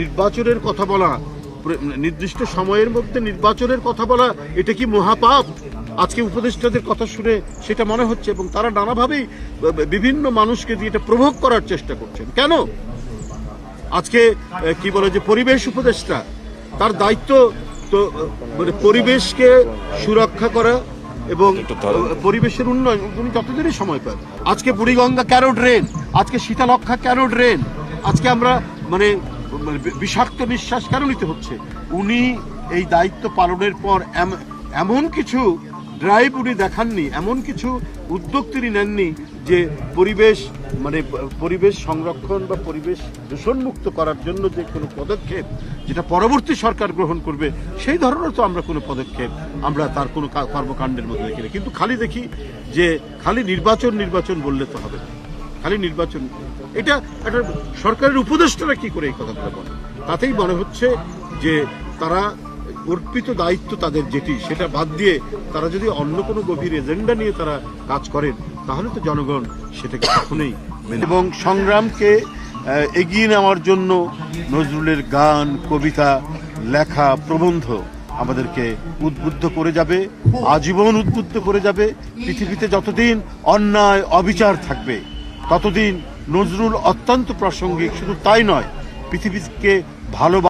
নির্বাচনের কথা বলা, নির্দিষ্ট সময়ের মধ্যে নির্বাচনের কথা বলা, এটা কি মহাপাপ? আজকে উপদেষ্টাদের কথা শুনে সেটা মনে হচ্ছে, এবং তারা নানাভাবেই বিভিন্ন মানুষকে দিয়ে এটা প্রভোগ করার চেষ্টা করছেন। কেন? আজকে কি বলে যে পরিবেশ উপদেষ্টা, তার দায়িত্ব তো মানে পরিবেশকে সুরক্ষা করা এবং পরিবেশের উন্নয়ন। উনি যতদিনই সময় পান, আজকে বুড়িগঙ্গা কেন ড্রেন, আজকে শীতলক্ষা কেন ড্রেন, আজকে আমরা মানে বিষাক্ত নিঃশ্বাস কেন নিতে হচ্ছে? উনি এই দায়িত্ব পালনের পর এমন কিছু ড্রাইভ উনি দেখাননি, এমন কিছু উদ্যোগ তিনি নেননি যে পরিবেশ মানে পরিবেশ সংরক্ষণ বা পরিবেশ দূষণমুক্ত করার জন্য যে কোনো পদক্ষেপ যেটা পরবর্তী সরকার গ্রহণ করবে, সেই ধরনের তো আমরা কোনো পদক্ষেপ আমরা তার কোনো কর্মকাণ্ডের মধ্যে দেখি না। কিন্তু খালি দেখি যে খালি নির্বাচন বললে তো হবে না, খালি নির্বাচন। এটা একটা সরকারের উপদেষ্টারা কি করে এই কথাগুলো বলে? তাতেই মনে হচ্ছে যে তারা অর্পিত দায়িত্ব তাদের যেটি, সেটা বাদ দিয়ে তারা যদি অন্য কোনো গভীর এজেন্ডা নিয়ে তারা কাজ করেন, তাহলে তো জনগণ সেটাকে কখনোই মেনে। এবং সংগ্রামকে এগিয়ে নেওয়ার জন্য নজরুলের গান, কবিতা, লেখা, প্রবন্ধ আমাদেরকে উদ্বুদ্ধ করে যাবে, আজীবন উদ্বুদ্ধ করে যাবে। পৃথিবীতে যতদিন অন্যায় অবিচার থাকবে, ততদিন নজরুল অত্যন্ত প্রাসঙ্গিক। শুধু তাই নয়, পৃথিবীকে ভালো